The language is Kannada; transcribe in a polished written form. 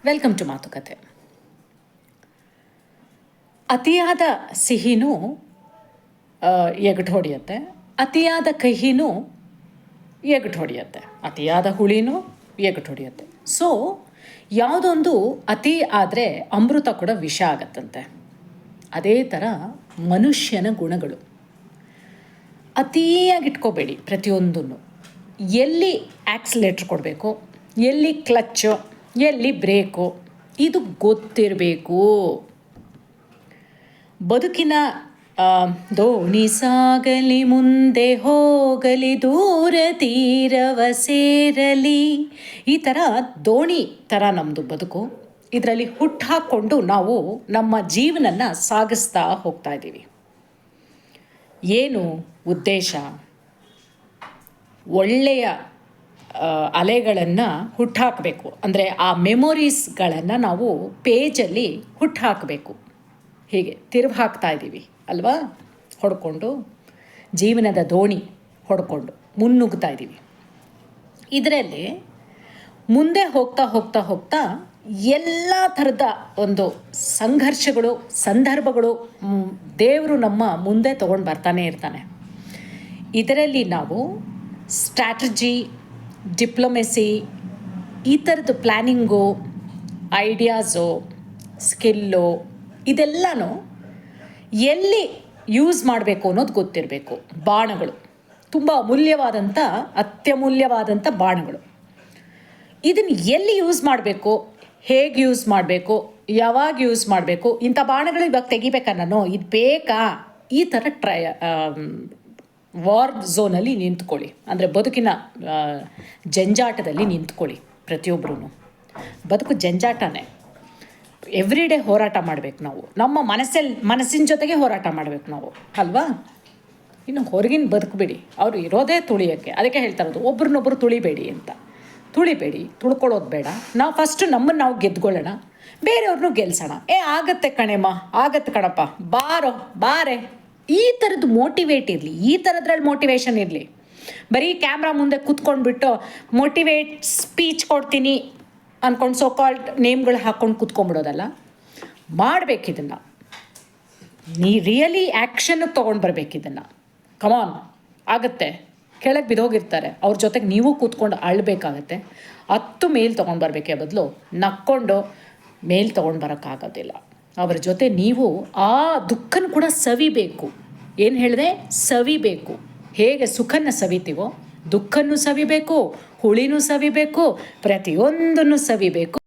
ವೆಲ್ಕಮ್ ಟು ಮಾತುಕತೆ. ಅತಿಯಾದ ಸಿಹಿನೂ ಎಗಟು ಹೊಡೆಯುತ್ತೆ, ಅತಿಯಾದ ಕಹಿನೂ ಎಗಟು ಹೊಡೆಯುತ್ತೆ, ಅತಿಯಾದ ಹುಳಿನೂ ಎಗಟು ಹೊಡೆಯುತ್ತೆ. ಸೊ ಯಾವುದೊಂದು ಅತಿ ಆದರೆ ಅಮೃತ ಕೂಡ ವಿಷ ಆಗತ್ತಂತೆ. ಅದೇ ಥರ ಮನುಷ್ಯನ ಗುಣಗಳು ಅತಿಯಾಗಿ ಇಟ್ಕೋಬೇಡಿ. ಪ್ರತಿಯೊಂದನ್ನು ಎಲ್ಲಿ ಆಕ್ಸಿಲೇಟ್ರ್ ಕೊಡಬೇಕು, ಎಲ್ಲಿ ಕ್ಲಚ್ಚು, ಎಲ್ಲಿ ಬ್ರೇಕು, ಇದು ಗೊತ್ತಿರಬೇಕು. ಬದುಕಿನ ದೋಣಿ ಸಾಗಲಿ ಮುಂದೆ ಹೋಗಲಿ ದೂರ ತೀರವ ಸೇರಲಿ, ಈ ಥರ ದೋಣಿ ಥರ ನಮ್ಮದು ಬದುಕು. ಇದರಲ್ಲಿ ಹುಟ್ಟು ಹಾಕ್ಕೊಂಡು ನಾವು ನಮ್ಮ ಜೀವನನ ಸಾಗಿಸ್ತಾ ಹೋಗ್ತಾ ಇದ್ದೀವಿ. ಏನು ಉದ್ದೇಶ? ಒಳ್ಳೆಯ ಅಲೆಗಳನ್ನು ಹುಟ್ಟಾಕಬೇಕು. ಅಂದರೆ ಆ ಮೆಮೊರೀಸ್ಗಳನ್ನು ನಾವು ಪೇಜಲ್ಲಿ ಹುಟ್ಟಾಕಬೇಕು. ಹೀಗೆ ತಿರುವು ಹಾಕ್ತಾ ಇದ್ದೀವಿ ಅಲ್ವಾ? ಹೊಡ್ಕೊಂಡು ಜೀವನದ ದೋಣಿ ಹೊಡ್ಕೊಂಡು ಮುನ್ನುಗ್ತಾ ಇದ್ದೀವಿ. ಇದರಲ್ಲಿ ಮುಂದೆ ಹೋಗ್ತಾ ಹೋಗ್ತಾ ಹೋಗ್ತಾ ಎಲ್ಲ ಥರದ ಒಂದು ಸಂಘರ್ಷಗಳು, ಸಂದರ್ಭಗಳು ದೇವರು ನಮ್ಮ ಮುಂದೆ ತೊಗೊಂಡು ಬರ್ತಾನೆ ಇರ್ತಾನೆ. ಇದರಲ್ಲಿ ನಾವು ಸ್ಟ್ರಾಟಜಿ, ಡಿಪ್ಲೊಮೆಸಿ, ಈ ಥರದ್ದು ಪ್ಲ್ಯಾನಿಂಗು, ಐಡಿಯಾಸು, ಸ್ಕಿಲ್ಲು, ಇದೆಲ್ಲನೂ ಎಲ್ಲಿ ಯೂಸ್ ಮಾಡಬೇಕು ಅನ್ನೋದು ಗೊತ್ತಿರಬೇಕು. ಬಾಣಗಳು ತುಂಬ ಅಮೂಲ್ಯವಾದಂಥ, ಅತ್ಯಮೂಲ್ಯವಾದಂಥ ಬಾಣಗಳು. ಇದನ್ನು ಎಲ್ಲಿ ಯೂಸ್ ಮಾಡಬೇಕು, ಹೇಗೆ ಯೂಸ್ ಮಾಡಬೇಕು, ಯಾವಾಗ ಯೂಸ್ ಮಾಡಬೇಕು, ಇಂಥ ಬಾಣಗಳು ಇವಾಗ ತೆಗಿಬೇಕಾ, ನಾನು ಇದು ಬೇಕಾ, ಈ ಥರ ವಾರ್ ಝೋನಲ್ಲಿ ನಿಂತ್ಕೊಳ್ಳಿ. ಅಂದರೆ ಬದುಕಿನ ಜಂಜಾಟದಲ್ಲಿ ನಿಂತ್ಕೊಳ್ಳಿ. ಪ್ರತಿಯೊಬ್ಬರೂ ಬದುಕು ಜಂಜಾಟನೇ. ಎವ್ರಿ ಡೇ ಹೋರಾಟ ಮಾಡಬೇಕು ನಾವು. ನಮ್ಮ ಮನಸ್ಸಿನ ಜೊತೆಗೆ ಹೋರಾಟ ಮಾಡಬೇಕು ನಾವು ಅಲ್ವಾ? ಇನ್ನು ಹೊರಗಿನ ಬದುಕಬೇಡಿ. ಅವರು ಇರೋದೇ ತುಳಿಯೋಕ್ಕೆ. ಅದಕ್ಕೆ ಹೇಳ್ತಾ ಇರೋದು ಒಬ್ರನ್ನೊಬ್ಬರು ತುಳಿಬೇಡಿ ಅಂತ. ತುಳಿಬೇಡಿ, ತುಳ್ಕೊಳ್ಳೋದು ಬೇಡ. ನಾವು ಫಸ್ಟು ನಮ್ಮನ್ನು ನಾವು ಗೆದ್ಕೊಳ್ಳೋಣ, ಬೇರೆಯವ್ರನ್ನೂ ಗೆಲ್ಸೋಣ. ಆಗತ್ತೆ ಕಣೆಮ್ಮ, ಆಗತ್ತೆ ಕಣಪ್ಪ, ಬಾರೆ, ಈ ಥರದ್ದು ಮೋಟಿವೇಟ್ ಇರಲಿ. ಈ ಥರದ್ರಲ್ಲಿ ಮೋಟಿವೇಶನ್ ಇರಲಿ. ಬರೀ ಕ್ಯಾಮ್ರಾ ಮುಂದೆ ಕೂತ್ಕೊಂಡ್ಬಿಟ್ಟು ಮೋಟಿವೇಟ್ ಸ್ಪೀಚ್ ಕೊಡ್ತೀನಿ ಅಂದ್ಕೊಂಡು ಸೋಕಾಲ್ಡ್ ನೇಮ್ಗಳು ಹಾಕ್ಕೊಂಡು ಕೂತ್ಕೊಂಡ್ಬಿಡೋದಲ್ಲ. ಮಾಡಬೇಕಿದನ್ನು. ರಿಯಲಿ ಆ್ಯಕ್ಷನ್ಗೆ ತೊಗೊಂಡು ಬರಬೇಕಿದನ್ನು. ಕಮಾನ್, ಆಗುತ್ತೆ. ಕೆಳಗೆ ಬಿದ್ದೋಗಿರ್ತಾರೆ, ಅವ್ರ ಜೊತೆಗೆ ನೀವು ಕೂತ್ಕೊಂಡು ಅಳಬೇಕಾಗತ್ತೆ. 10 ಮೇಲ್ ತೊಗೊಂಡು ಬರಬೇಕೇ ಬದಲು ನಕ್ಕೊಂಡು ಮೇಲ್ ತೊಗೊಂಡು ಬರೋಕ್ಕಾಗೋದಿಲ್ಲ. ಅವರ ಜೊತೆ ನೀವು ಆ ದುಃಖನ ಕೂಡ ಸವಿಬೇಕು. ಏನು ಹೇಳಿದೆ? ಸವಿಬೇಕು. ಹೇಗೆ ಸುಖನ ಸವಿತೀವೋ ದುಃಖನೂ ಸವಿಬೇಕು, ಹುಳಿನೂ ಸವಿಬೇಕು, ಪ್ರತಿಯೊಂದನ್ನು ಸವಿಬೇಕು.